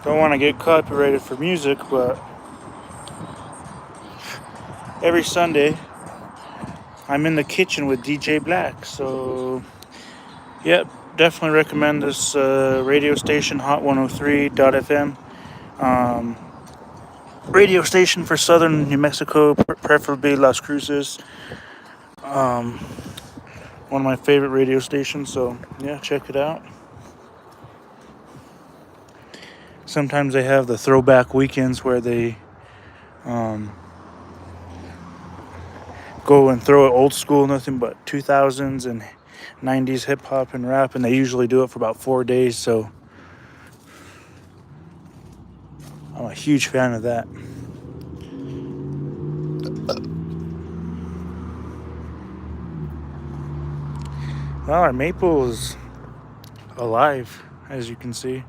Don't want to get copyrighted for music, but every Sunday I'm in the kitchen with DJ Black. So, yep, definitely recommend this radio station, Hot 103.fm. Um, radio station for southern New Mexico, preferably Las Cruces. Um, one of my favorite radio stations, so yeah, check it out. Sometimes they have the throwback weekends where they go and throw it old school, nothing but 2000s and 90s hip hop and rap, and they usually do it for about 4 days, so I'm a huge fan of that. Well, our maple is alive, as you can see.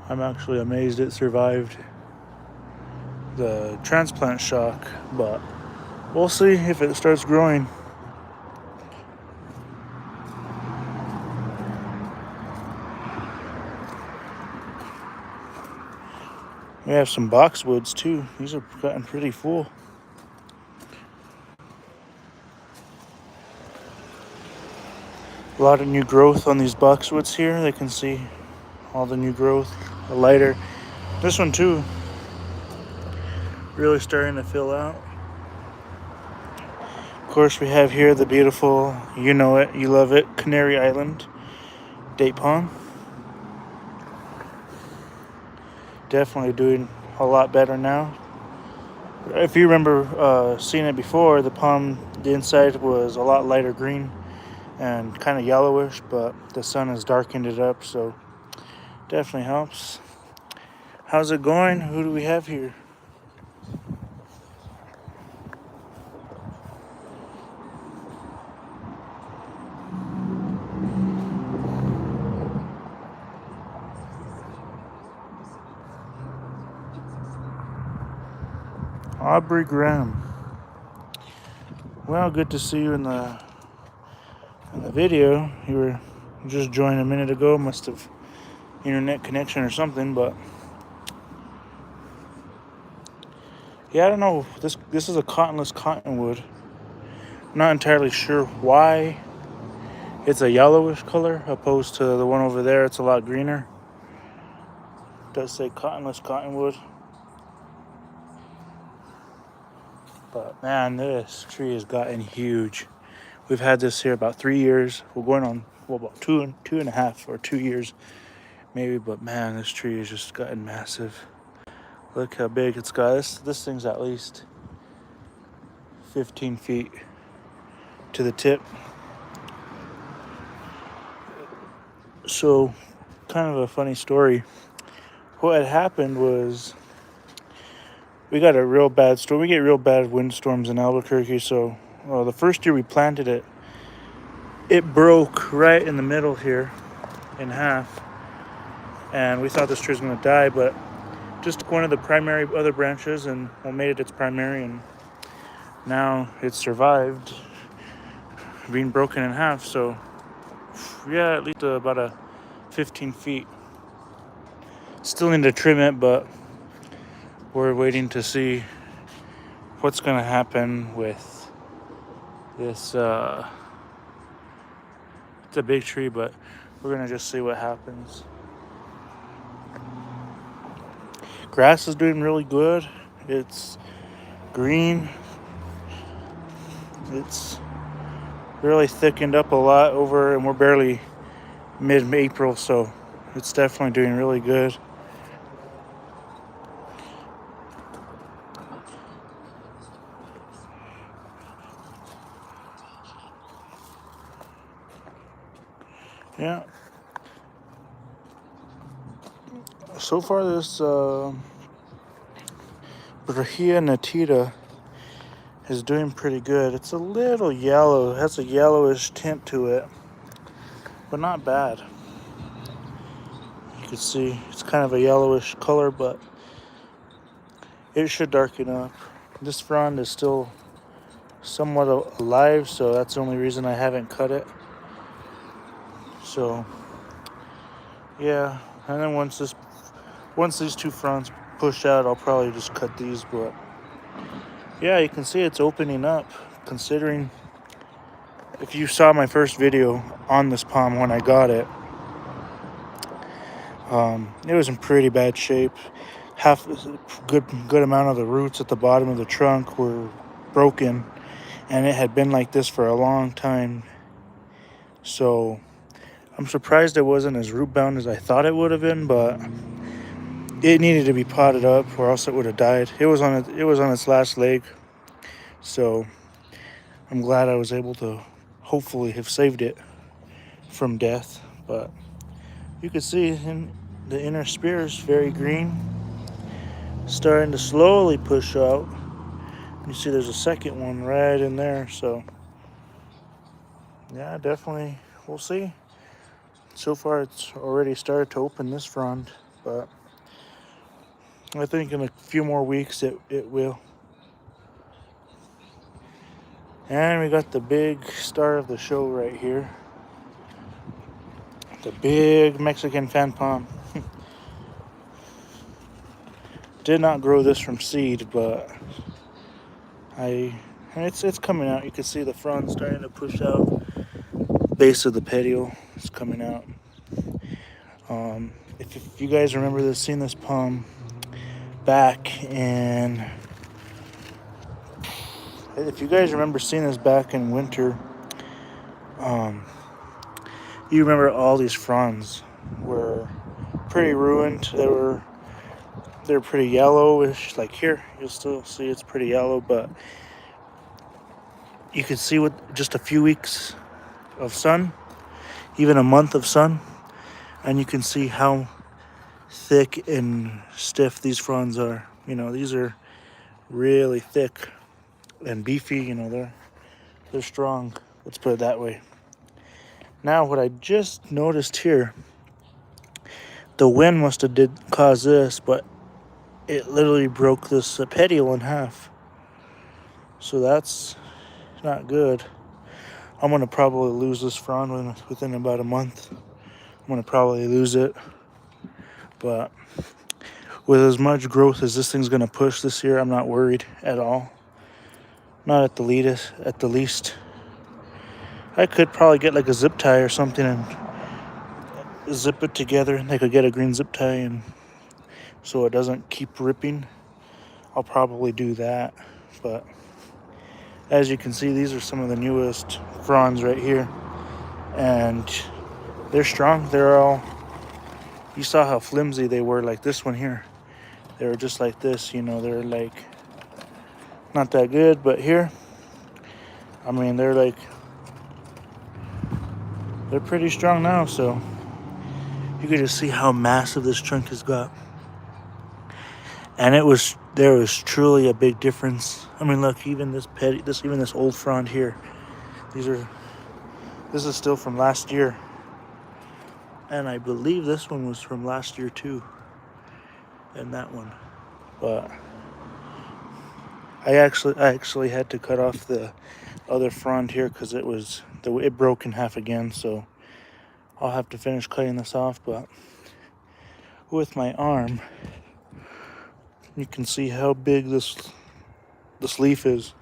I'm actually amazed it survived the transplant shock, but we'll see if it starts growing. We have some boxwoods too. These are gotten pretty full. A lot of new growth on these boxwoods here. They can see all the new growth. A lighter. This one too, really starting to fill out. Of course, we have here the beautiful, you know it, you love it, Canary Island date palm. Definitely doing a lot better now. If you remember seeing it before, the palm, the inside was a lot lighter green and kind of yellowish, but the sun has darkened it up, so definitely helps. How's it going? Who do we have here? Aubrey Graham. Well, good to see you in the video. You were just joined a minute ago. Must have internet connection or something, but yeah, I don't know. This is a cottonless cottonwood. I'm not entirely sure why it's a yellowish color opposed to the one over there. It's a lot greener. It does say cottonless cottonwood. But man, this tree has gotten huge. We've had this here about 3 years. We're going on about two and a half or 2 years maybe. But man, this tree has just gotten massive. Look how big it's got. This thing's at least 15 feet to the tip. So, kind of a funny story. What had happened was we got a real bad storm. We get real bad windstorms in Albuquerque. So, the first year we planted it, it broke right in the middle here in half. And we thought this tree was going to die, but just one of the primary other branches and made it its primary, and now it's survived being broken in half. So yeah, at least about a 15 feet. Still need to trim it, but we're waiting to see what's going to happen with this. It's a big tree, but we're going to just see what happens. Grass is doing really good. It's green. It's really thickened up a lot over, and we're barely mid-April, so it's definitely doing really good. Yeah. So far, this Brahia natita is doing pretty good. It's a little yellow. It has a yellowish tint to it, but not bad. You can see it's kind of a yellowish color, but it should darken up. This frond is still somewhat alive, so that's the only reason I haven't cut it. So, yeah, And then once these two fronds push out, I'll probably just cut these. But yeah, you can see it's opening up. Considering if you saw my first video on this palm when I got it, it was in pretty bad shape. Half good amount of the roots at the bottom of the trunk were broken, and it had been like this for a long time. So I'm surprised it wasn't as root bound as I thought it would have been, but it needed to be potted up or else it would have died. It was on its last leg. So I'm glad I was able to hopefully have saved it from death. But you can see in the inner spear is very green, starting to slowly push out. You see there's a second one right in there. So yeah, definitely we'll see. So far it's already started to open this frond, but I think in a few more weeks it will. And we got the big star of the show right here. The big Mexican fan palm. Did not grow this from seed, but it's coming out. You can see the frond starting to push out. Base of the petiole is coming out. If you guys remember seeing this palm back in, if you guys remember seeing this back in winter, you remember all these fronds were pretty ruined. They're pretty yellowish. Like here, you'll still see it's pretty yellow, but you can see with just a few weeks of sun, even a month of sun, and you can see how thick and stiff these fronds are. You know, these are really thick and beefy. You know, they're strong. Let's put it that way. Now, what I just noticed here, the wind must have did cause this, but it literally broke this petiole in half. So that's not good. I'm gonna probably lose this frond within about a month. I'm gonna probably lose it. But with as much growth as this thing's gonna push this year, I'm not worried at all. Not at the least. I could probably get like a zip tie or something and zip it together. I could get a green zip tie and so it doesn't keep ripping. I'll probably do that. But as you can see, these are some of the newest fronds right here, and they're strong. They're all, you saw how flimsy they were. Like this one here, they were just like this, you know, they're like not that good. But here, I mean, they're pretty strong now. So you can just see how massive this trunk has got, and there was truly a big difference. I mean, look, even this old frond here, this is still from last year, and I believe this one was from last year too, and that one. But I actually had to cut off the other frond here because it broke in half again. So I'll have to finish cutting this off. But with my arm, you can see how big this leaf is,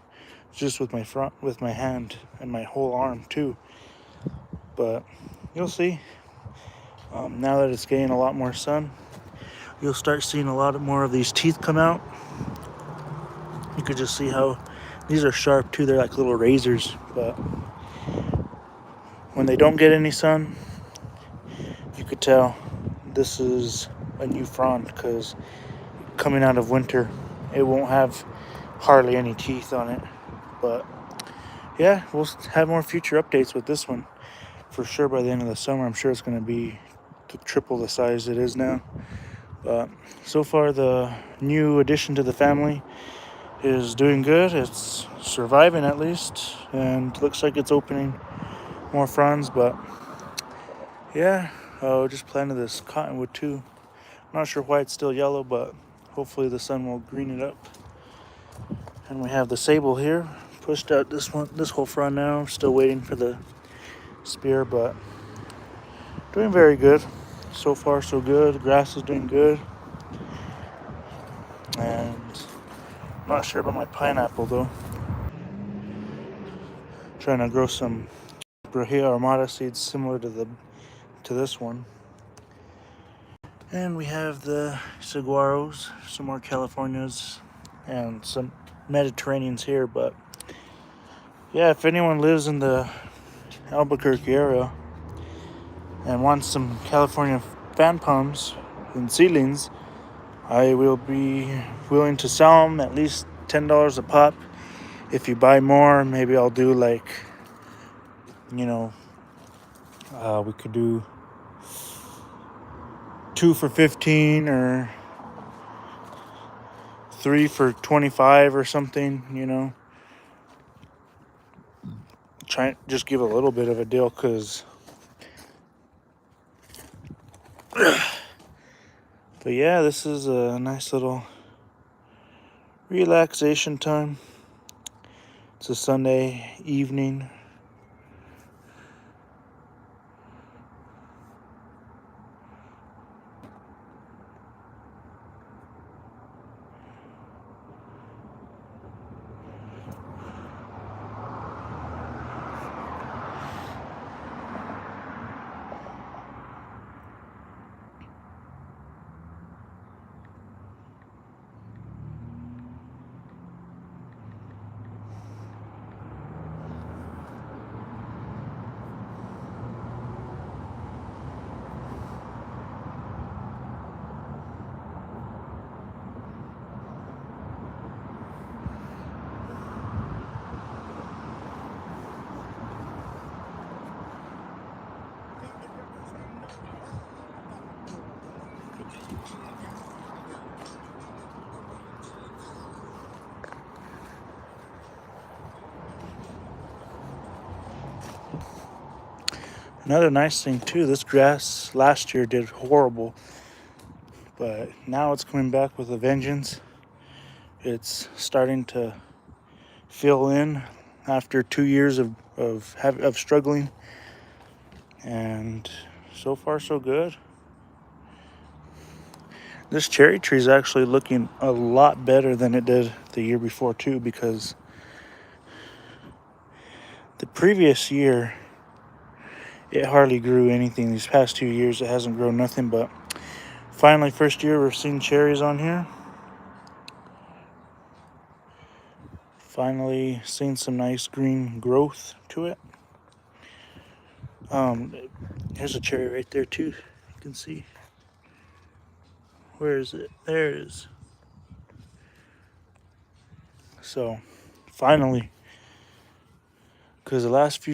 just with my hand and my whole arm too. But you'll see, now that it's getting a lot more sun, you'll start seeing a lot more of these teeth come out. You could just see how these are sharp too. They're like little razors. But when they don't get any sun, you could tell this is a new frond, because coming out of winter, it won't have hardly any teeth on it. But yeah, we'll have more future updates with this one for sure. By the end of the summer, I'm sure it's going to be triple the size it is now. But so far, the new addition to the family is doing good. It's surviving at least, and looks like it's opening more fronds. But yeah, just planted this cottonwood too. I'm not sure why it's still yellow, but hopefully the sun will green it up. And we have the sable here, pushed out this whole frond now. Still waiting for the spear, but doing very good. So far, so good. The grass is doing good. And I'm not sure about my pineapple though. Trying to grow some Brahia Armada seeds similar to this one. And we have the saguaros, some more Californias, and some Mediterraneans here. But yeah, if anyone lives in the Albuquerque area and wants some California fan palms and seedlings, I will be willing to sell them at least $10 a pop. If you buy more, maybe I'll do like, we could do 2 for 15 or 3 for 25 or something. Try just give a little bit of a deal, because but yeah, this is a nice little relaxation time. It's a Sunday evening. Another nice thing too, this grass last year did horrible, but now it's coming back with a vengeance. It's starting to fill in after 2 years of struggling, and so far so good. This cherry tree is actually looking a lot better than it did the year before too, because the previous year it hardly grew anything. These past 2 years it hasn't grown nothing, but finally first year we're seeing cherries on here. Finally seeing some nice green growth to it. Here's a cherry right there too. You can see. Where is it? There it is. So finally, because the last few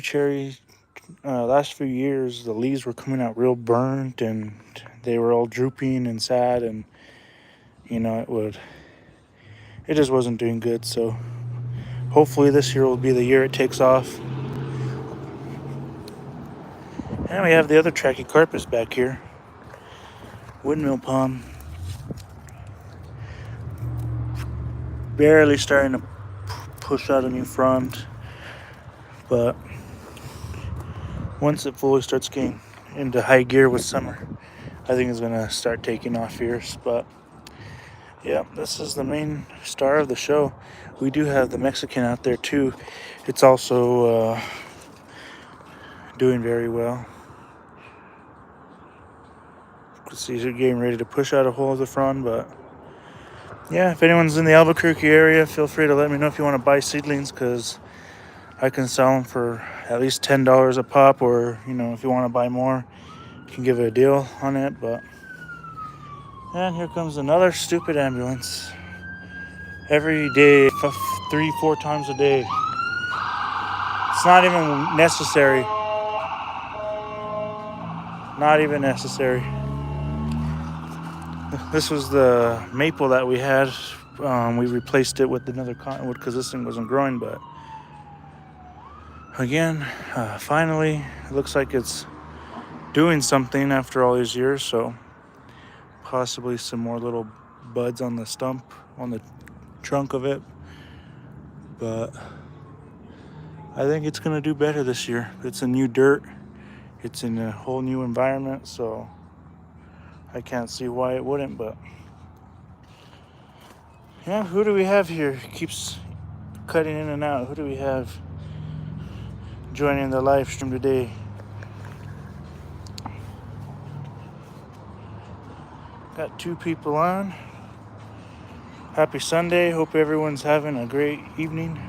years, the leaves were coming out real burnt and they were all drooping and sad, and it just wasn't doing good. So hopefully this year will be the year it takes off. And we have the other Trachycarpus back here, windmill palm, barely starting to push out a new frond, but once it fully starts getting into high gear with summer, I think it's gonna start taking off fierce. But yeah, this is the main star of the show. We do have the Mexican out there too. It's also doing very well. See, they're getting ready to push out a whole other frond. But yeah, if anyone's in the Albuquerque area, feel free to let me know if you want to buy seedlings, because I can sell them for at least $10 a pop, or if you want to buy more, you can give it a deal on it. But and here comes another stupid ambulance. Every day, 3-4 times a day. It's not even necessary. Not even necessary. This was the maple that we had. We replaced it with another cottonwood because this thing wasn't growing. But again, finally, it looks like it's doing something after all these years. So possibly some more little buds on the stump, on the trunk of it. But I think it's going to do better this year. It's a new dirt. It's in a whole new environment. So I can't see why it wouldn't, but yeah, who do we have here? Keeps cutting in and out. Who do we have joining the live stream today? Got 2 people on. Happy Sunday. Hope everyone's having a great evening.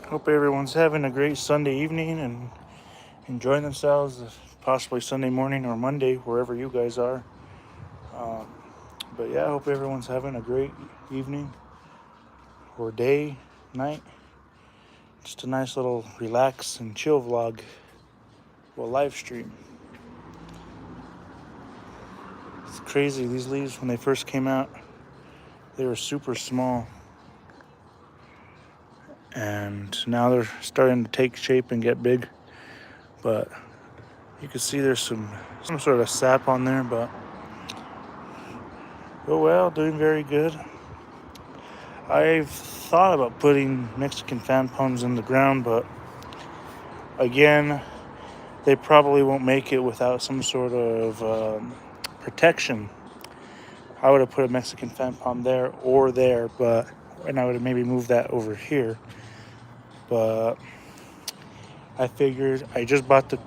Hope everyone's having a great Sunday evening and enjoying themselves, possibly Sunday morning or Monday, wherever you guys are. But yeah, I hope everyone's having a great evening or day, night. Just a nice little relax and chill vlog, well, live stream. It's crazy. These leaves, when they first came out, they were super small. And now they're starting to take shape and get big. But you can see there's some sort of sap on there, but oh well, doing very good. I've thought about putting Mexican fan palms in the ground, but again, they probably won't make it without some sort of protection. I would have put a Mexican fan palm there or there, and I would have maybe moved that over here. But I figured I just bought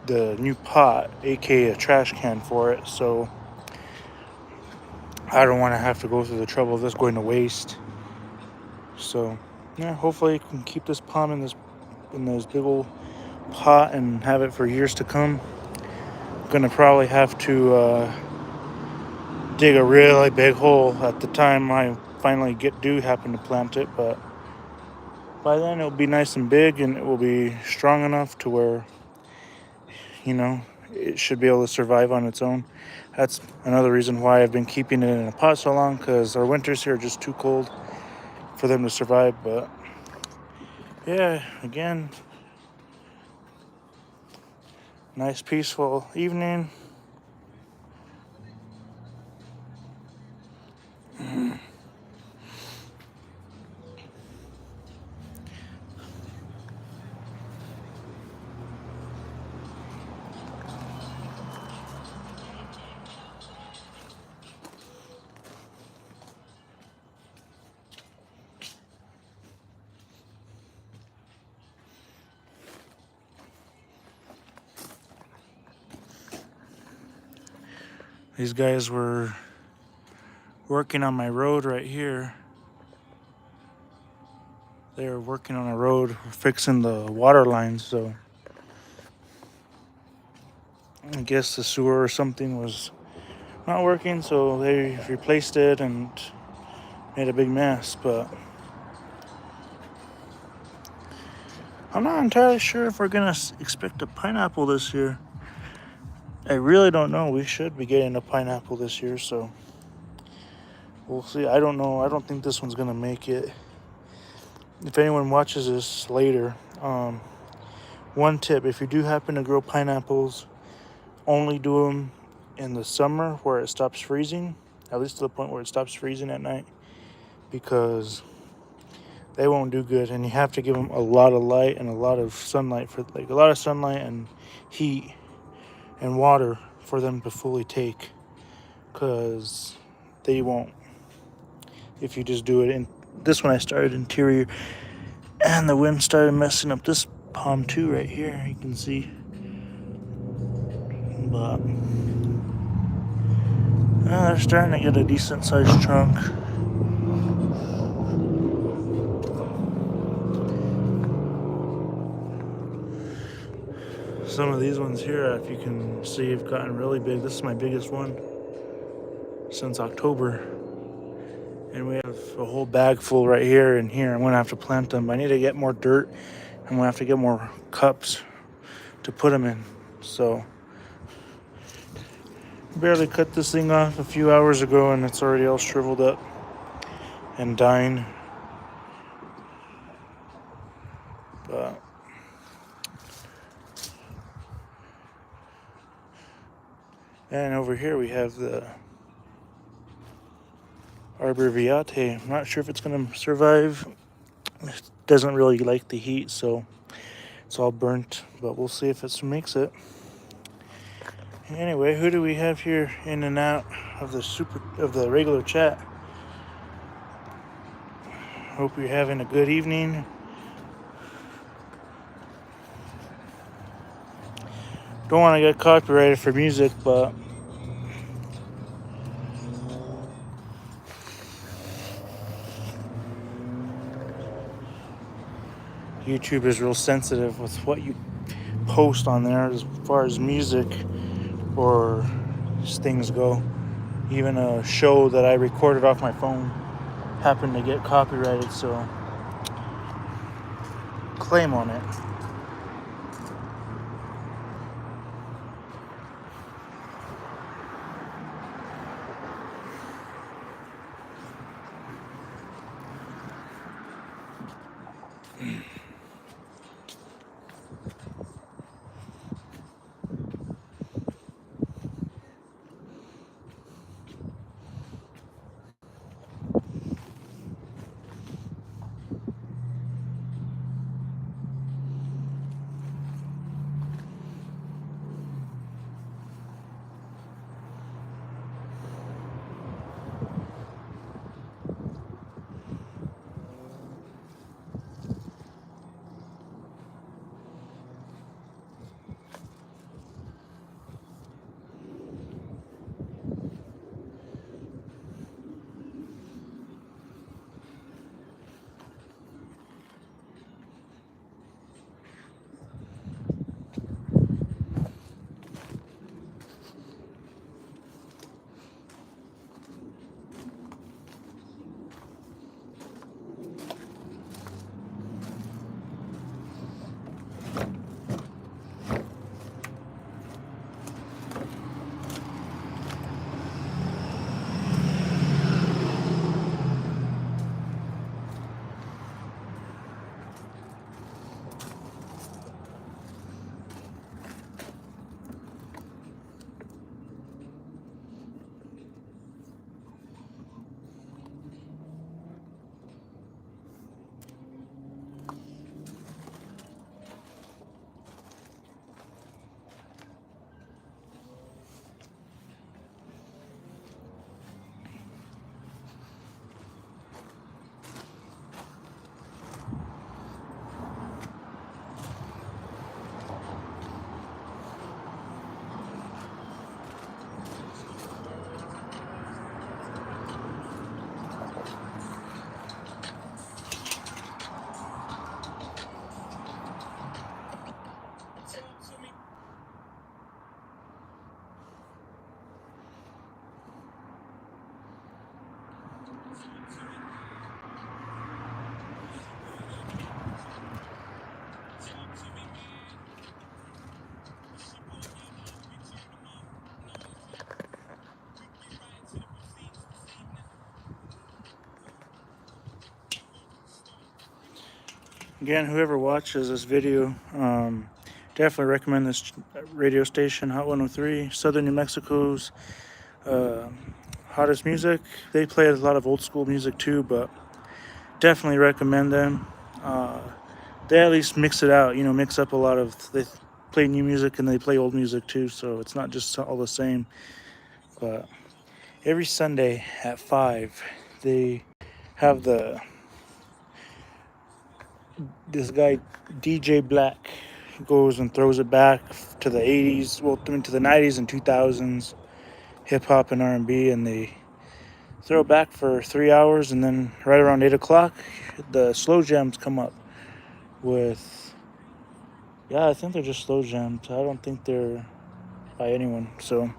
the new pot, aka a trash can for it, so I don't want to have to go through the trouble of this going to waste. So yeah, hopefully I can keep this palm in this big old pot and have it for years to come. I'm gonna probably have to dig a really big hole at the time I finally do happen to plant it, but by then it'll be nice and big and it will be strong enough to where, it should be able to survive on its own. That's another reason why I've been keeping it in a pot so long, because our winters here are just too cold for them to survive. But yeah, again, nice peaceful evening. These guys were working on my road right here. They were working on a road, fixing the water lines, so I guess the sewer or something was not working, so they replaced it and made a big mess. But I'm not entirely sure if we're gonna expect a pineapple this year. I really don't know. We should be getting a pineapple this year, so we'll see. I don't know. I don't think this one's gonna make it. if anyone watches this later, one tip: if you do happen to grow pineapples, only do them in the summer where it stops freezing, at least to the point where it stops freezing at night, because they won't do good, and you have to give them a lot of light and a lot of sunlight, for like a lot of sunlight and heat and water for them to fully take, because they won't if you just do it in. This one I started interior, and the wind started messing up this palm too right here, you can see. But they're starting to get a decent sized trunk. Some of these ones here, if you can see, have gotten really big. This is my biggest one since October. And we have a whole bag full right here and here. I'm going to have to plant them. I need to get more dirt. I'm going to have to get more cups to put them in. So, barely cut this thing off a few hours ago, and it's already all shriveled up and dying. But and over here we have the Arbor Viate. I'm not sure if it's going to survive. It doesn't really like the heat, so it's all burnt. But we'll see if it makes it. Anyway, who do we have here in and out of the regular chat? Hope you're having a good evening. Don't want to get copyrighted for music, but YouTube is real sensitive with what you post on there as far as music or things go. Even a show that I recorded off my phone happened to get copyrighted, so claim on it. Again, whoever watches this video, definitely recommend this radio station, Hot 103, Southern New Mexico's hottest music. They play a lot of old school music too, but definitely recommend them. They at least mix it out, mix up a lot of. They play new music and they play old music too, so it's not just all the same. But every Sunday at 5, they have this guy DJ Black goes and throws it back to the 80s, well, to the 90s and 2000s, hip hop and R&B, and they throw it back for 3 hours, and then right around 8 o'clock, the slow jams come up with, yeah, I think they're just slow jams. I don't think they're by anyone, so.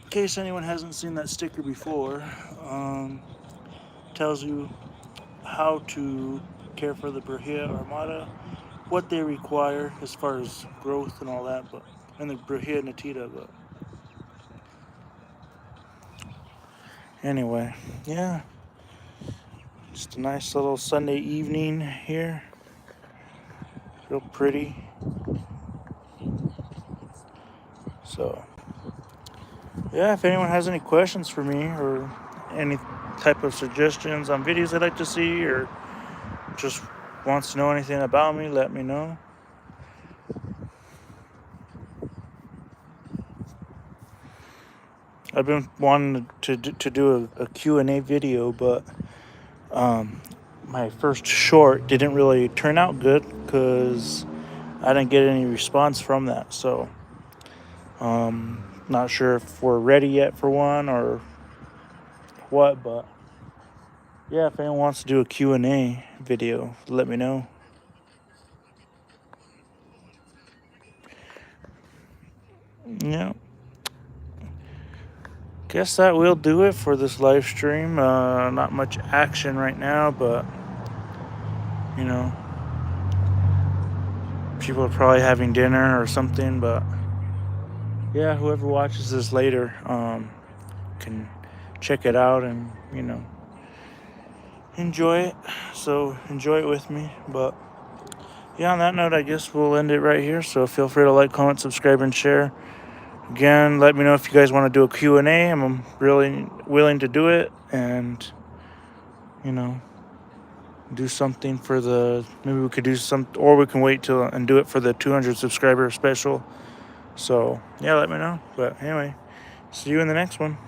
In case anyone hasn't seen that sticker before, tells you how to care for the Brahia Armada, what they require as far as growth and all that, and the Brahia Natita. But anyway, yeah, just a nice little Sunday evening here. Real pretty. So, yeah, if anyone has any questions for me or any type of suggestions on videos they'd like to see, or just wants to know anything about me, let me know. I've been wanting to do a Q&A video, but my first short didn't really turn out good because I didn't get any response from that. So not sure if we're ready yet for one or what, but yeah, if anyone wants to do a Q&A video, let me know. Yeah. Guess that will do it for this live stream. Not much action right now, but people are probably having dinner or something. But yeah, whoever watches this later can check it out and enjoy it. So enjoy it with me. But yeah, on that note, I guess we'll end it right here. So feel free to like, comment, subscribe, and share. Again, let me know if you guys want to do a Q&A. I'm really willing to do it, and do something for maybe we could do some, or we can wait till and do it for the 200 subscriber special. So yeah, let me know. But anyway, see you in the next one.